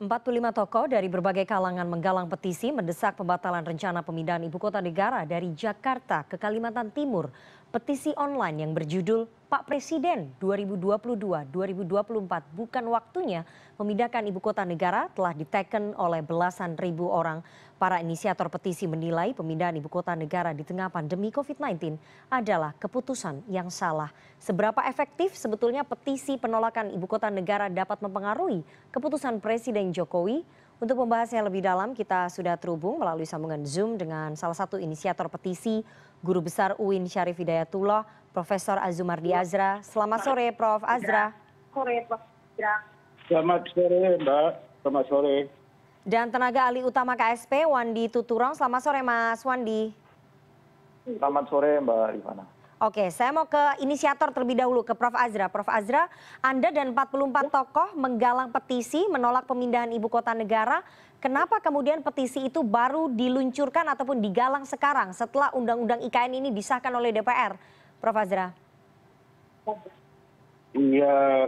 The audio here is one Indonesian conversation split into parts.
45 tokoh dari berbagai kalangan menggalang petisi mendesak pembatalan rencana pemindahan ibu kota negara dari Jakarta ke Kalimantan Timur. Petisi online yang berjudul Pak Presiden 2022-2024 bukan waktunya memindahkan ibu kota negara telah diteken oleh belasan ribu orang. Para inisiator petisi menilai pemindahan ibu kota negara di tengah pandemi COVID-19 adalah keputusan yang salah. Seberapa efektif sebetulnya petisi penolakan ibu kota negara dapat mempengaruhi keputusan Presiden Jokowi? Untuk membahasnya lebih dalam, kita sudah terhubung melalui sambungan Zoom dengan salah satu inisiator petisi, Guru Besar UIN Syarif Hidayatullah, Profesor Azumardi Azra. Selamat sore, Prof. Azra. Selamat sore, Mbak. Selamat sore. Dan tenaga ahli utama KSP, Wandi Tuturong. Selamat sore, Mas Wandi. Selamat sore, Mbak Rifana. Oke, saya mau ke inisiator terlebih dahulu, ke Prof. Azra. Prof. Azra, Anda dan 44 tokoh menggalang petisi menolak pemindahan ibu kota negara. Kenapa kemudian petisi itu baru diluncurkan ataupun digalang sekarang setelah Undang-Undang IKN ini disahkan oleh DPR, Prof. Azra? Iya,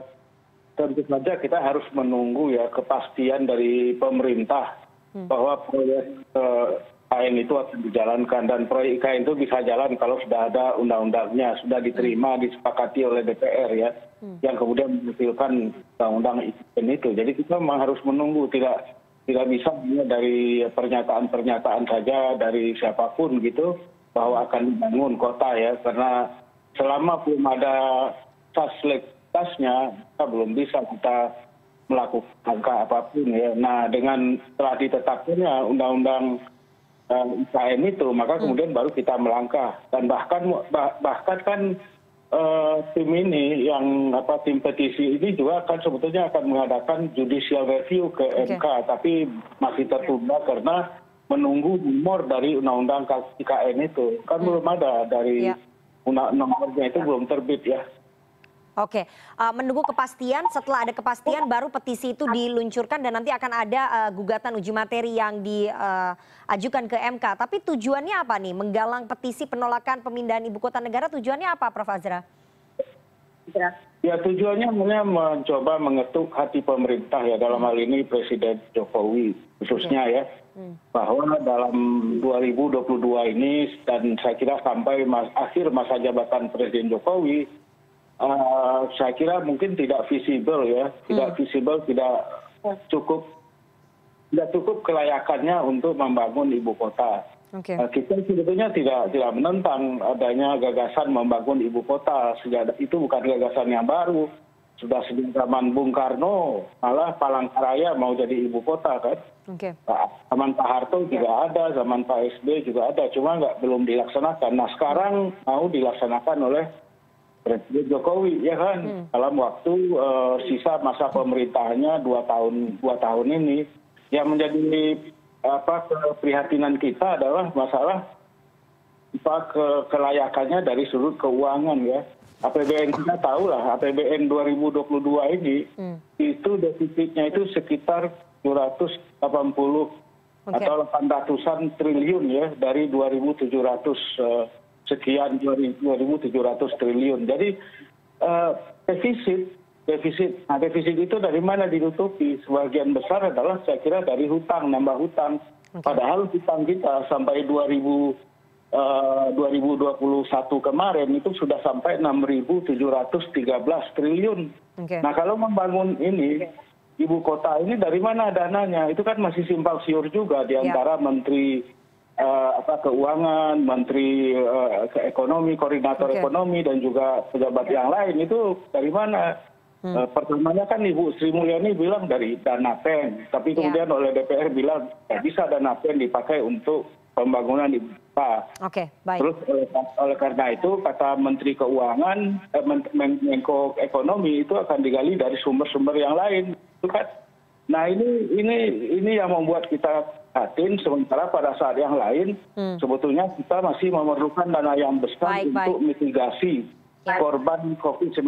tentu saja kita harus menunggu ya kepastian dari pemerintah bahwa proyek IKN itu akan dijalankan, dan proyek IKN itu bisa jalan kalau sudah ada undang-undangnya, sudah diterima, disepakati oleh DPR ya, yang kemudian menghasilkan undang-undang IKN itu. Jadi kita memang harus menunggu, tidak bisa hanya dari pernyataan-pernyataan saja dari siapapun gitu bahwa akan dibangun kota ya, karena selama belum ada fasilitasnya kita belum bisa kita melakukan langkah apapun ya. Nah, dengan telah ditetapkannya undang-undang IKN itu, maka kemudian baru kita melangkah. Dan bahkan kan tim ini yang tim petisi ini juga kan sebetulnya akan mengadakan judicial review ke MK, tapi masih tertunda karena menunggu nomor dari undang-undang IKN itu. Kan belum ada dari nomornya, itu belum terbit ya. Oke, menunggu kepastian, setelah ada kepastian baru petisi itu diluncurkan dan nanti akan ada gugatan uji materi yang diajukan ke MK. Tapi tujuannya apa nih? Menggalang petisi penolakan pemindahan ibu kota negara, tujuannya apa, Prof. Azra? Ya, tujuannya mencoba mengetuk hati pemerintah ya, dalam hal ini Presiden Jokowi khususnya ya, bahwa dalam 2022 ini dan saya kira sampai akhir masa jabatan Presiden Jokowi, saya kira mungkin tidak visible ya, tidak cukup kelayakannya untuk membangun ibu kota. Kita sebetulnya tidak menentang adanya gagasan membangun ibu kota. Itu bukan gagasan yang baru. Sudah sejak zaman Bung Karno, malah Palangkaraya mau jadi ibu kota kan. Zaman Pak Harto juga ada, zaman Pak SB juga ada, cuma belum dilaksanakan. Nah, sekarang mau dilaksanakan oleh Presiden Jokowi ya kan, dalam waktu sisa masa pemerintahannya 2 tahun ini. Yang menjadi keprihatinan kita adalah masalah kelayakannya dari sudut keuangan ya. APBN kita tahu lah, APBN 2022 ini itu defisitnya itu sekitar 280 atau 800-an triliun ya, dari 2.700 sekian 2.700 triliun. Jadi defisit itu dari mana ditutupi? Sebagian besar adalah saya kira dari hutang, nambah hutang. Padahal hutang kita sampai 2021 kemarin itu sudah sampai 6.713 triliun. Nah, kalau membangun ini ibu kota ini dari mana dananya? Itu kan masih simpang siur juga di antara menteri keuangan, menteri ekonomi, koordinator ekonomi, dan juga pejabat yang lain. Itu dari mana? Pertamanya kan Ibu Sri Mulyani bilang dari dana PEN, tapi kemudian oleh DPR bilang tidak bisa dana PEN dipakai untuk pembangunan ibu kota. Terus oleh karena itu kata Menteri Keuangan, Menko Ekonomi itu akan digali dari sumber-sumber yang lain. Itu kan. Nah, ini yang membuat kita prihatin, sementara pada saat yang lain sebetulnya kita masih memerlukan dana yang besar untuk mitigasi korban COVID-19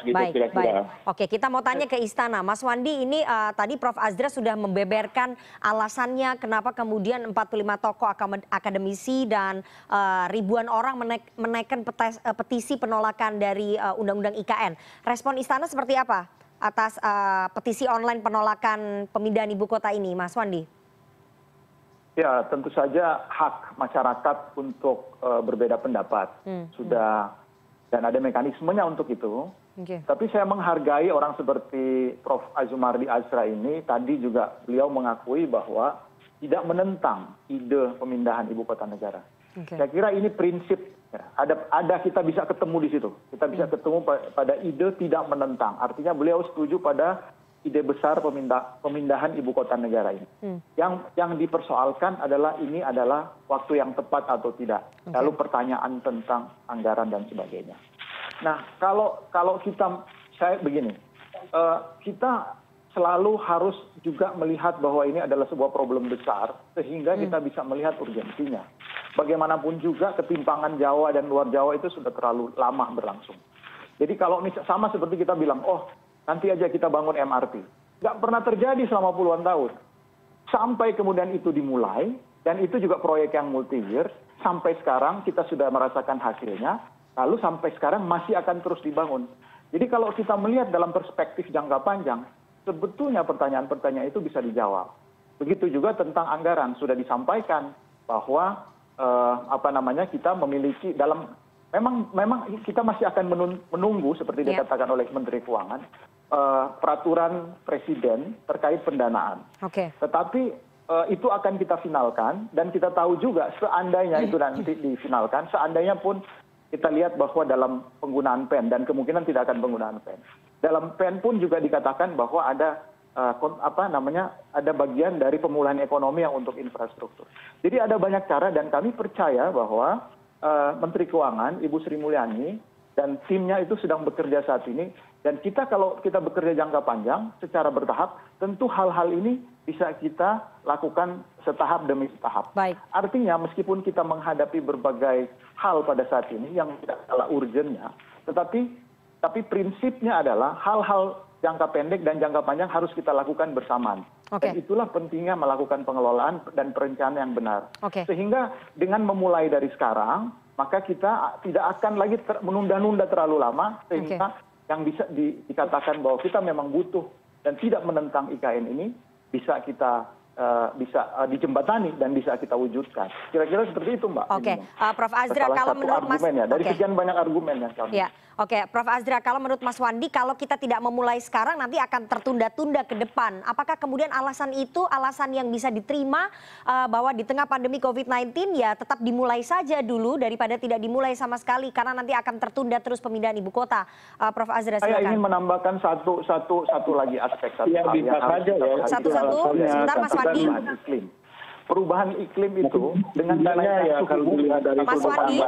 gitu kira-kira. Oke, kita mau tanya ke Istana. Mas Wandi, ini tadi Prof. Azra sudah membeberkan alasannya kenapa kemudian 45 tokoh akademisi dan ribuan orang menaikkan petisi penolakan dari Undang-Undang IKN. Respon Istana seperti apa? atas petisi online penolakan pemindahan ibu kota ini, Mas Wandi? Ya, tentu saja hak masyarakat untuk berbeda pendapat sudah dan ada mekanismenya untuk itu. Tapi saya menghargai orang seperti Prof. Azumardi Azra ini, tadi juga beliau mengakui bahwa tidak menentang ide pemindahan ibu kota negara. Saya kira ini prinsip, ya, ada kita bisa ketemu di situ. Kita bisa ketemu pada ide tidak menentang. Artinya beliau setuju pada ide besar pemindahan ibu kota negara ini. Yang dipersoalkan adalah ini adalah waktu yang tepat atau tidak. Lalu pertanyaan tentang anggaran dan sebagainya. Nah, kalau saya begini, kita selalu harus juga melihat bahwa ini adalah sebuah problem besar, sehingga kita bisa melihat urgensinya. Bagaimanapun juga ketimpangan Jawa dan luar Jawa itu sudah terlalu lama berlangsung. Jadi kalau sama seperti kita bilang, oh nanti aja kita bangun MRT. Nggak pernah terjadi selama puluhan tahun. Sampai kemudian itu dimulai, dan itu juga proyek yang multi-year, sampai sekarang kita sudah merasakan hasilnya, lalu sampai sekarang masih akan terus dibangun. Jadi kalau kita melihat dalam perspektif jangka panjang, sebetulnya pertanyaan-pertanyaan itu bisa dijawab. Begitu juga tentang anggaran, sudah disampaikan bahwa kita memiliki memang kita masih akan menunggu seperti dikatakan oleh Menteri Keuangan, peraturan presiden terkait pendanaan. Tetapi itu akan kita finalkan, dan kita tahu juga seandainya itu nanti difinalkan, seandainya pun kita lihat bahwa dalam penggunaan PEN, dan kemungkinan tidak akan penggunaan PEN. Dalam PEN pun juga dikatakan bahwa ada ada bagian dari pemulihan ekonomi yang untuk infrastruktur. Jadi ada banyak cara, dan kami percaya bahwa Menteri Keuangan Ibu Sri Mulyani dan timnya itu sedang bekerja saat ini, dan kalau kita bekerja jangka panjang secara bertahap, tentu hal-hal ini bisa kita lakukan setahap demi setahap. Artinya meskipun kita menghadapi berbagai hal pada saat ini yang tidak kalah urgennya, tapi prinsipnya adalah hal-hal jangka pendek dan jangka panjang harus kita lakukan bersamaan. Dan itulah pentingnya melakukan pengelolaan dan perencanaan yang benar. Sehingga dengan memulai dari sekarang, maka kita tidak akan lagi menunda-nunda terlalu lama, sehingga yang bisa dikatakan bahwa kita memang butuh dan tidak menentang IKN ini bisa kita dijembatani dan bisa kita wujudkan. Kira-kira seperti itu, Mbak. Prof. Azra, kalau menurut Mas, dari sekian banyak argumen yang kami. Prof. Azra, kalau menurut Mas Wandi, kalau kita tidak memulai sekarang nanti akan tertunda-tunda ke depan. Apakah kemudian alasan itu alasan yang bisa diterima, bahwa di tengah pandemi COVID-19 ya tetap dimulai saja dulu daripada tidak dimulai sama sekali karena nanti akan tertunda terus pemindahan ibu kota? Prof. Azra, silakan. Saya ingin menambahkan satu lagi aspek. Bisa saja ya. Satu-satu, sebentar Mas Wandi. Perubahan iklim itu dengan Mas Wandi,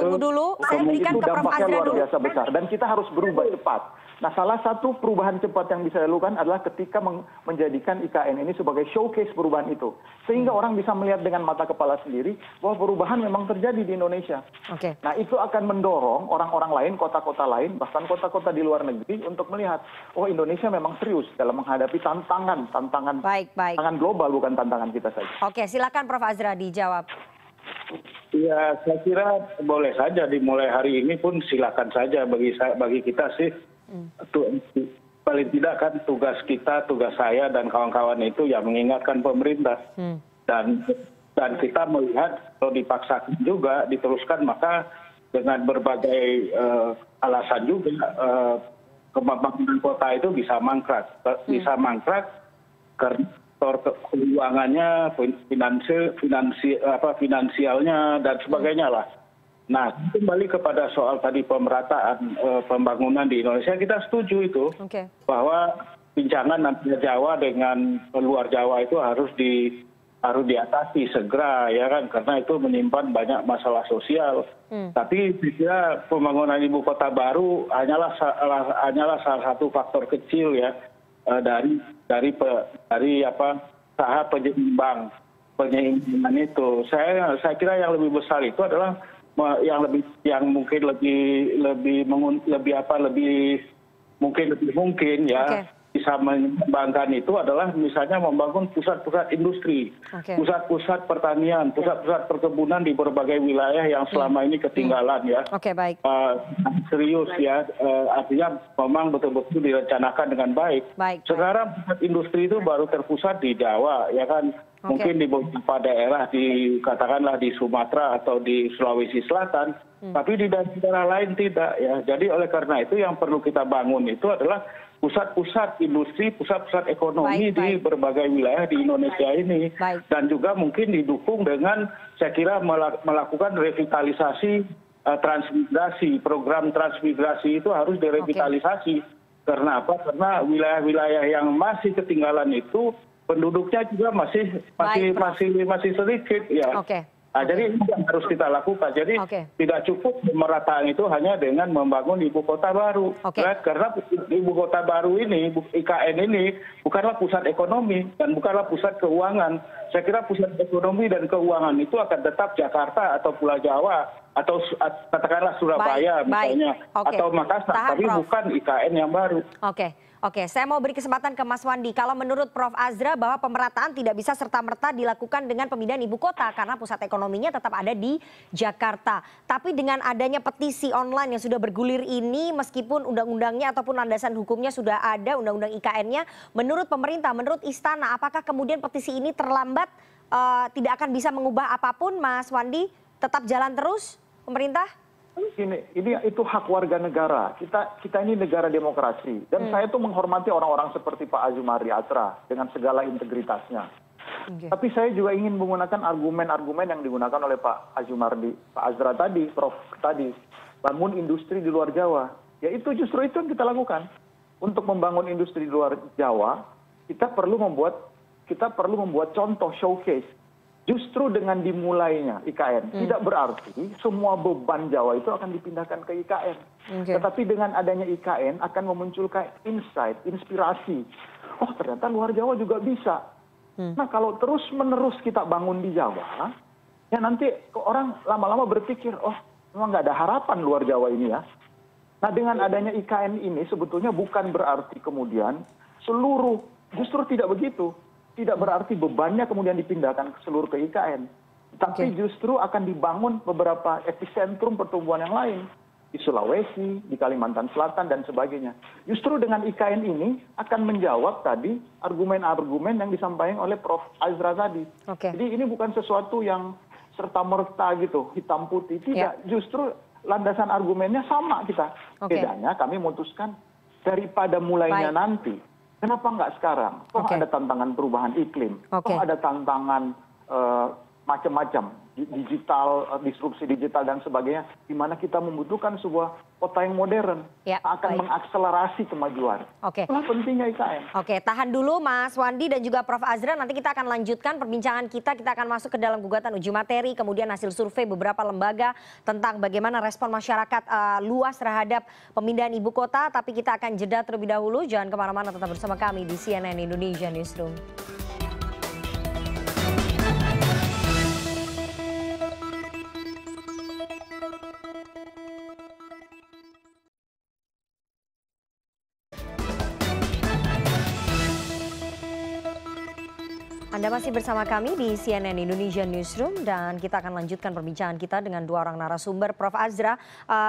tunggu dulu, saya berikan ke Prof. Azra luar dulu. biasa besar, dan kita harus berubah cepat. Nah, salah satu perubahan cepat yang bisa dilakukan adalah ketika menjadikan IKN ini sebagai showcase perubahan itu, sehingga orang bisa melihat dengan mata kepala sendiri bahwa perubahan memang terjadi di Indonesia. Nah, itu akan mendorong orang-orang lain, kota-kota lain, bahkan kota-kota di luar negeri untuk melihat, oh Indonesia memang serius dalam menghadapi tantangan global, bukan tantangan kita saja. Silakan Prof. Azra dijawab. Ya, saya kira boleh saja dimulai hari ini pun silakan saja, bagi kita sih. Paling tidak kan tugas saya dan kawan-kawan itu ya mengingatkan pemerintah. Dan kita melihat kalau dipaksakan juga diteruskan, maka dengan berbagai alasan juga pembangunan kota itu bisa mangkrak. Karena keuangannya, finansialnya dan sebagainya lah. Nah, kembali kepada soal tadi pemerataan pembangunan di Indonesia, kita setuju itu bahwa pinjangan antara Jawa dengan luar Jawa itu harus diatasi segera, ya kan, karena itu menyimpan banyak masalah sosial. Tapi saya pembangunan ibu kota baru hanyalah salah satu faktor kecil ya dari usaha penyeimbangan itu. Saya kira yang lebih besar itu adalah yang mungkin lebih mungkin ya bisa bisa mengembangkan itu adalah misalnya membangun pusat-pusat industri, pusat-pusat pertanian, pusat-pusat perkebunan di berbagai wilayah yang selama ini ketinggalan ya. Oke, baik. Serius ya, artinya memang betul-betul direncanakan dengan baik. Sekarang pusat industri itu baru terpusat di Jawa ya kan. Mungkin di beberapa daerah katakanlah di Sumatera atau di Sulawesi Selatan, tapi di daerah lain tidak ya. Jadi oleh karena itu yang perlu kita bangun itu adalah pusat-pusat industri, pusat-pusat ekonomi di berbagai wilayah di Indonesia ini. Dan juga mungkin didukung dengan saya kira melakukan revitalisasi transmigrasi, program transmigrasi itu harus direvitalisasi. Karena apa? Karena wilayah-wilayah yang masih ketinggalan itu penduduknya juga masih sedikit ya. Nah, jadi ini yang harus kita lakukan. Jadi tidak cukup pemerataan itu hanya dengan membangun ibu kota baru. Karena ibu kota baru ini, IKN ini bukanlah pusat ekonomi dan bukanlah pusat keuangan. Saya kira pusat ekonomi dan keuangan itu akan tetap Jakarta atau Pulau Jawa atau katakanlah Surabaya misalnya atau Makassar, tapi bukan IKN yang baru. Oke, saya mau beri kesempatan ke Mas Wandi. Kalau menurut Prof. Azra bahwa pemerataan tidak bisa serta-merta dilakukan dengan pemindahan ibu kota karena pusat ekonominya tetap ada di Jakarta. Tapi dengan adanya petisi online yang sudah bergulir ini, meskipun undang-undangnya ataupun landasan hukumnya sudah ada, undang-undang IKN-nya, menurut pemerintah, menurut Istana, apakah kemudian petisi ini terlambat, tidak akan bisa mengubah apapun, Mas Wandi? Tetap jalan terus pemerintah? Ini itu hak warga negara. Kita ini negara demokrasi. Dan saya tuh menghormati orang-orang seperti Pak Azumari Atra dengan segala integritasnya. Tapi saya juga ingin menggunakan argumen-argumen yang digunakan oleh Pak Azra tadi, Prof tadi. Bangun industri di luar Jawa. Ya justru itu yang kita lakukan. Untuk membangun industri di luar Jawa, kita perlu membuat contoh showcase. Justru dengan dimulainya IKN, tidak berarti semua beban Jawa itu akan dipindahkan ke IKN. Tetapi dengan adanya IKN akan memunculkan insight, inspirasi. Oh ternyata luar Jawa juga bisa. Nah kalau terus-menerus kita bangun di Jawa, ya nanti orang lama-lama berpikir, oh memang nggak ada harapan luar Jawa ini ya. Nah dengan adanya IKN ini sebetulnya bukan berarti kemudian justru tidak begitu. Tidak berarti bebannya kemudian dipindahkan ke seluruh ke IKN. Tapi justru akan dibangun beberapa epicentrum pertumbuhan yang lain. Di Sulawesi, di Kalimantan Selatan, dan sebagainya. Justru dengan IKN ini akan menjawab tadi argumen-argumen yang disampaikan oleh Prof. Azra tadi. Jadi ini bukan sesuatu yang serta-merta gitu, hitam putih. Tidak, justru landasan argumennya sama kita. Bedanya kami memutuskan daripada mulainya nanti. Kenapa nggak sekarang? Toh ada tantangan perubahan iklim, toh ada tantangan macam-macam, digital, disrupsi digital dan sebagainya, di mana kita membutuhkan sebuah kota yang modern, akan mengakselerasi kemajuan. Itulah pentingnya IKN. Tahan dulu Mas Wandi dan juga Prof. Azra, nanti kita akan lanjutkan perbincangan kita akan masuk ke dalam gugatan uji materi, kemudian hasil survei beberapa lembaga tentang bagaimana respon masyarakat luas terhadap pemindahan ibu kota, tapi kita akan jeda terlebih dahulu, jangan kemana-mana, tetap bersama kami di CNN Indonesia Newsroom. Anda masih bersama kami di CNN Indonesia Newsroom dan kita akan lanjutkan perbincangan kita dengan dua orang narasumber. Prof. Azra,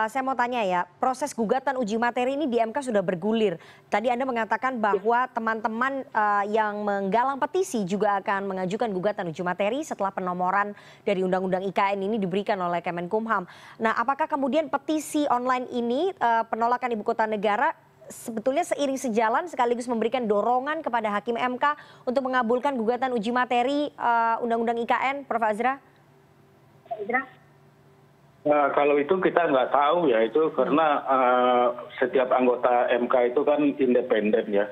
saya mau tanya ya, proses gugatan uji materi ini di MK sudah bergulir. Tadi Anda mengatakan bahwa teman-teman yang menggalang petisi juga akan mengajukan gugatan uji materi setelah penomoran dari Undang-Undang IKN ini diberikan oleh Kemenkumham. Nah, apakah kemudian petisi online ini penolakan ibu kota negara sebetulnya seiring sejalan sekaligus memberikan dorongan kepada Hakim MK untuk mengabulkan gugatan uji materi Undang-Undang IKN, Prof. Azra? Kalau itu kita nggak tahu ya, itu karena setiap anggota MK itu kan independen ya.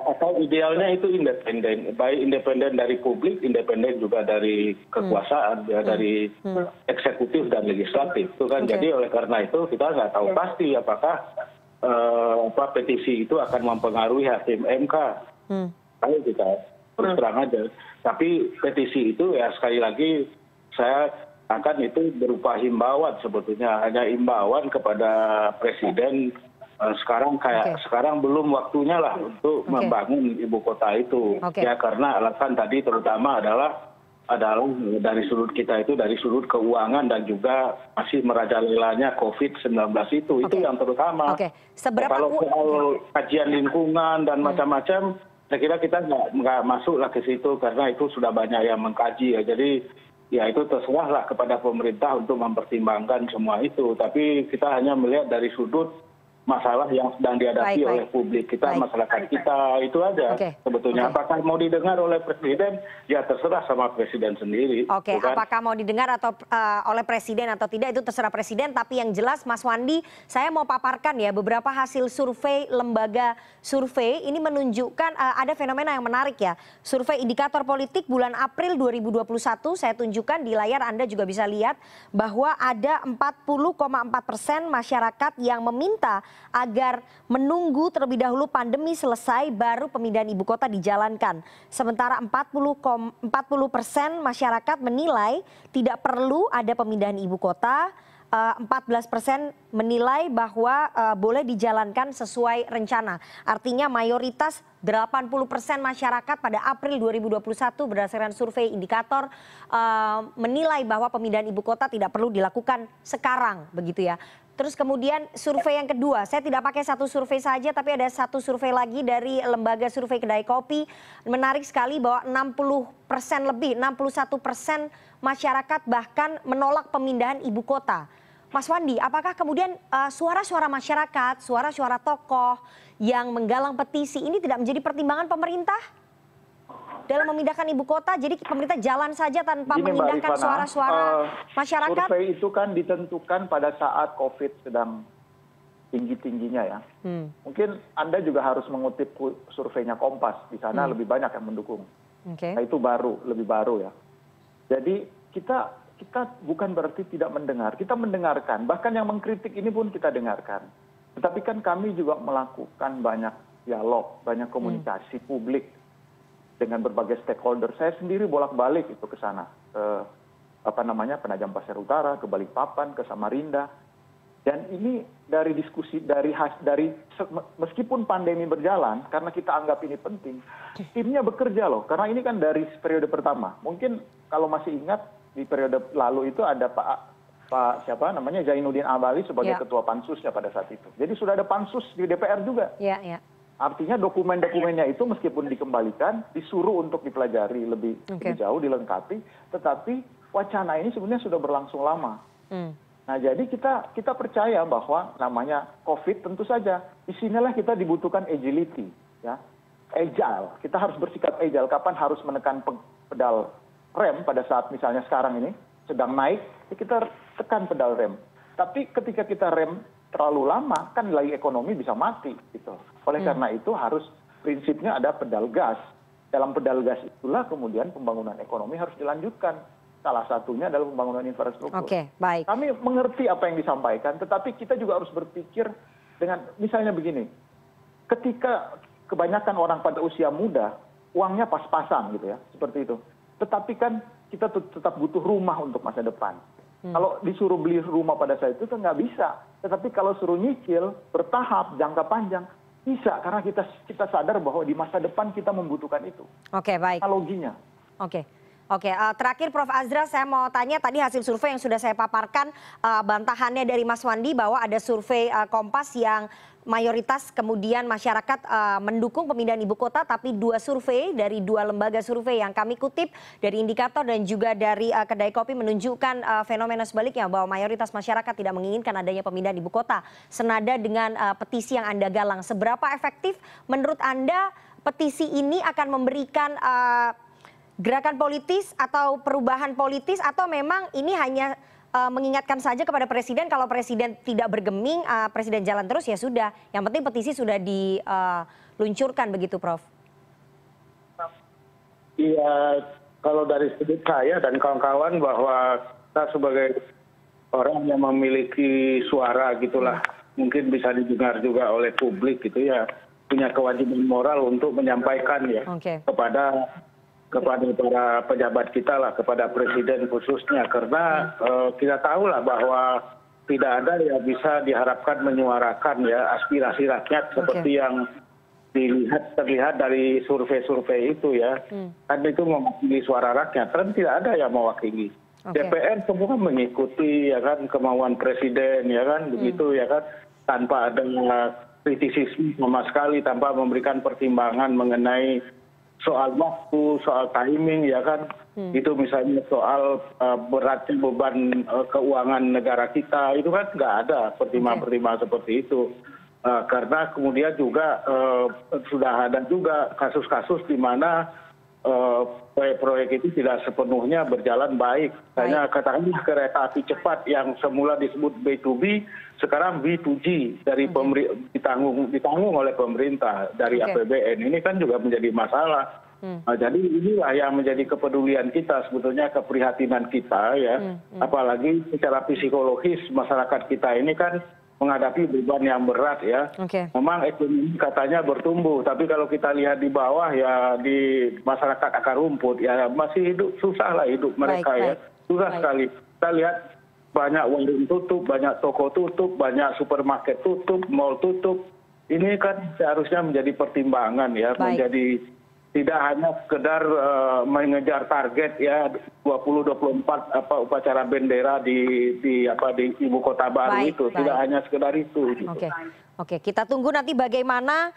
Atau idealnya itu independen, baik independen dari publik, independen juga dari kekuasaan, ya, dari eksekutif dan legislatif. Itu kan jadi oleh karena itu kita nggak tahu pasti apakah petisi itu akan mempengaruhi Hakim MK. Ayo kita terus terang aja. Tapi petisi itu ya sekali lagi saya akan itu berupa himbauan sebetulnya, hanya himbauan kepada Presiden sekarang belum waktunya lah untuk membangun ibu kota itu. Ya karena alasan tadi terutama adalah dari sudut kita itu dari sudut keuangan dan juga masih merajalelanya COVID-19 itu yang terutama. Kalau soal kajian lingkungan dan macam-macam, saya kira kita nggak masuklah ke situ karena itu sudah banyak yang mengkaji ya. Jadi ya itu terserahlah kepada pemerintah untuk mempertimbangkan semua itu. Tapi kita hanya melihat dari sudut masalah yang sedang dihadapi oleh publik kita, masyarakat kita, itu aja sebetulnya. Apakah mau didengar oleh presiden, ya terserah sama presiden sendiri. Apakah mau didengar atau oleh presiden atau tidak itu terserah presiden. Tapi yang jelas Mas Wandi, saya mau paparkan ya beberapa hasil survei lembaga survei ini menunjukkan ada fenomena yang menarik ya. Survei indikator politik bulan April 2021 saya tunjukkan di layar, Anda juga bisa lihat bahwa ada 40,4% masyarakat yang meminta agar menunggu terlebih dahulu pandemi selesai baru pemindahan ibu kota dijalankan. Sementara 40% masyarakat menilai tidak perlu ada pemindahan ibu kota. 14% menilai bahwa boleh dijalankan sesuai rencana. Artinya mayoritas 80% masyarakat pada April 2021 berdasarkan survei indikator menilai bahwa pemindahan ibu kota tidak perlu dilakukan sekarang, begitu ya. Terus kemudian survei yang kedua, saya tidak pakai satu survei saja tapi ada satu survei lagi dari lembaga survei Kedai Kopi. Menarik sekali bahwa 60% lebih, 61% masyarakat bahkan menolak pemindahan ibu kota. Mas Wandi, apakah kemudian suara-suara masyarakat, suara-suara tokoh yang menggalang petisi ini tidak menjadi pertimbangan pemerintah dalam memindahkan ibu kota? Jadi pemerintah jalan saja tanpa mengindahkan suara-suara masyarakat? Survei itu kan ditentukan pada saat COVID sedang tinggi-tingginya ya. Mungkin Anda juga harus mengutip surveinya Kompas, di sana lebih banyak yang mendukung. Nah, itu lebih baru ya. Jadi kita bukan berarti tidak mendengar, kita mendengarkan, bahkan yang mengkritik ini pun kita dengarkan. Tetapi kan kami juga melakukan banyak dialog, banyak komunikasi publik dengan berbagai stakeholder. Saya sendiri bolak-balik itu ke sana, ke Penajam Pasir Utara, ke Balikpapan, ke Samarinda. Dan ini dari diskusi, meskipun pandemi berjalan, karena kita anggap ini penting, timnya bekerja loh. Karena ini kan dari periode pertama. Mungkin kalau masih ingat di periode lalu itu ada Pak Zainuddin Amali sebagai ketua pansusnya pada saat itu. Jadi sudah ada pansus di DPR juga. Artinya dokumen-dokumennya itu meskipun dikembalikan, disuruh untuk dipelajari lebih jauh, dilengkapi, tetapi wacana ini sebenarnya sudah berlangsung lama. Nah, jadi kita percaya bahwa namanya COVID tentu saja di sinilah kita dibutuhkan agility, ya, agile. Kita harus bersikap agile. Kapan harus menekan pedal rem pada saat misalnya sekarang ini sedang naik, ya kita tekan pedal rem. Tapi ketika kita rem terlalu lama, kan lagi ekonomi bisa mati, gitu. Oleh karena itu harus prinsipnya ada pedal gas. Dalam pedal gas itulah kemudian pembangunan ekonomi harus dilanjutkan. Salah satunya adalah pembangunan infrastruktur. Baik. Kami mengerti apa yang disampaikan, tetapi kita juga harus berpikir dengan misalnya begini. Ketika kebanyakan orang pada usia muda, uangnya pas-pasan gitu ya, seperti itu. Tetapi kan kita tetap butuh rumah untuk masa depan. Kalau disuruh beli rumah pada saat itu kan nggak bisa. Tetapi kalau suruh nyicil, bertahap, jangka panjang, bisa. Karena kita sadar bahwa di masa depan kita membutuhkan itu. Baik. Analoginya. Terakhir Prof. Azra, saya mau tanya tadi hasil survei yang sudah saya paparkan, bantahannya dari Mas Wandi bahwa ada survei Kompas yang mayoritas kemudian masyarakat mendukung pemindahan ibu kota, tapi dua survei dari dua lembaga survei yang kami kutip dari Indikator dan juga dari Kedai Kopi menunjukkan fenomena sebaliknya bahwa mayoritas masyarakat tidak menginginkan adanya pemindahan ibu kota. Senada dengan petisi yang Anda galang, seberapa efektif menurut Anda petisi ini akan memberikan gerakan politis atau perubahan politis, atau memang ini hanya mengingatkan saja kepada presiden, kalau presiden tidak bergeming, presiden jalan terus ya sudah. Yang penting petisi sudah diluncurkan begitu, Prof. Iya, kalau dari sudut saya dan kawan-kawan bahwa kita sebagai orang yang memiliki suara gitulah, mungkin bisa didengar juga oleh publik gitu ya, punya kewajiban moral untuk menyampaikan ya kepada para pejabat kita lah, kepada presiden khususnya, karena kita tahu lah bahwa tidak ada yang bisa diharapkan menyuarakan ya aspirasi rakyat seperti yang terlihat dari survei-survei itu ya. Kan itu mewakili suara rakyat, kan tidak ada yang mewakili. DPR semua mengikuti ya kan kemauan presiden ya kan begitu ya kan, tanpa ada kritisisme sama sekali, tanpa memberikan pertimbangan mengenai soal waktu, soal timing ya kan. Itu misalnya soal beratnya beban keuangan negara kita, itu kan nggak ada pertimbangan-pertimbangan seperti itu. Karena kemudian juga sudah ada juga kasus-kasus di mana proyek-proyek itu tidak sepenuhnya berjalan baik. Hanya katakanlah kereta api cepat yang semula disebut B2B, sekarang B2G dari ditanggung oleh pemerintah dari APBN. Ini kan juga menjadi masalah. Jadi inilah yang menjadi kepedulian kita sebetulnya, keprihatinan kita ya. Apalagi secara psikologis masyarakat kita ini kan menghadapi beban yang berat ya. Memang ekonomi katanya bertumbuh, tapi kalau kita lihat di bawah ya, di masyarakat akar rumput ya masih susah lah hidup mereka ya. Susah sekali. Kita lihat banyak warung tutup, banyak toko tutup, banyak supermarket tutup, mall tutup. Ini kan seharusnya menjadi pertimbangan ya, menjadi tidak hanya sekedar mengejar target ya 2024 upacara bendera di ibu kota baru itu. Tidak hanya sekedar itu. Gitu. Oke, kita tunggu nanti bagaimana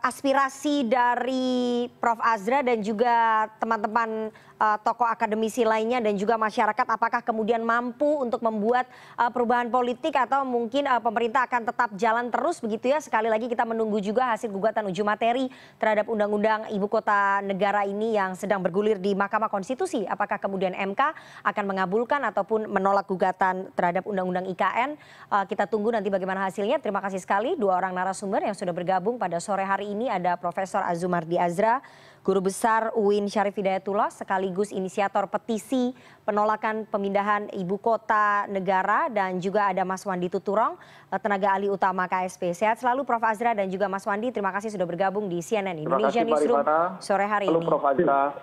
aspirasi dari Prof. Azra dan juga teman-teman tokoh akademisi lainnya dan juga masyarakat, apakah kemudian mampu untuk membuat perubahan politik atau mungkin pemerintah akan tetap jalan terus begitu ya. Sekali lagi kita menunggu juga hasil gugatan uji materi terhadap Undang-Undang Ibu Kota Negara ini yang sedang bergulir di Mahkamah Konstitusi. Apakah kemudian MK akan mengabulkan ataupun menolak gugatan terhadap Undang-Undang IKN. Kita tunggu nanti bagaimana hasilnya. Terima kasih sekali dua orang narasumber yang sudah bergabung pada sore hari ini. Ada Profesor Azumardi Azra, Guru Besar UIN Syarif Hidayatullah, sekaligus inisiator petisi penolakan pemindahan ibu kota negara, dan juga ada Mas Wandi Tuturong, tenaga ahli utama KSP. Sehat selalu Prof. Azra dan juga Mas Wandi. Terima kasih sudah bergabung di CNN Indonesia Newsroom sore hari ini. Prof. Azra.